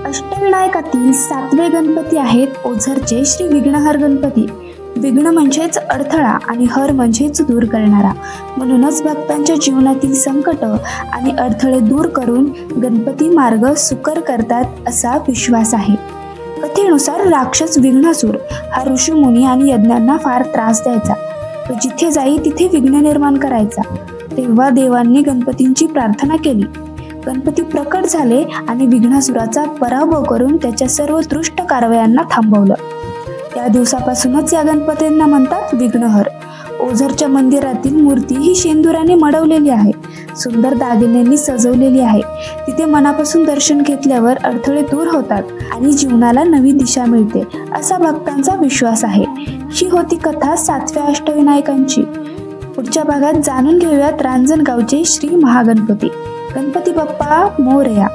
अष्टविनायकातील 7वे गणपती आहेत ओझरचे श्री विघ्नहर गणपती। विघ्न म्हणजेच अडथळा आणि हर म्हणजेच दूर करणारा, म्हणूनच भक्तांच्या जीवनातील संकट आणि अडथळे दूर करून गणपती मार्ग सुकर करतात असा विश्वास आहे। कथेनुसार राक्षस विघ्नासूर हा ऋषीमुनी आणि यज्ञांना फार त्रास द्यायचा। तो जिथे जाई तिथे विघ्न निर्माण करायचा। तेव्हा देवांनी गणपतींची प्रार्थना केली। गणपती प्रकट झाले आणि विघ्नासुराचा पराभव करून त्याच्या सर्व दुष्ट कारवायांना थांबवलं। त्या दिवसापासूनच या गणपतींना म्हणतात विघ्नहर। ओझरच्या मंदिरातील मूर्ती ही शेंदुराने मडवलेली आहे, सुंदर दागिन्यांनी सजवलेली आहे। तिथे मनापासून दर्शन घेतल्यावर अडथळे दूर होतात आणि जीवनाला नवी दिशा मिळते असा भक्तांचा विश्वास आहे। ही होती कथा 7व्या अष्टविनायकांची। पुढच्या भागात जाणून घेऊयात रांजणगावचे श्री महागणपती। गणपती बाप्पा मोरया।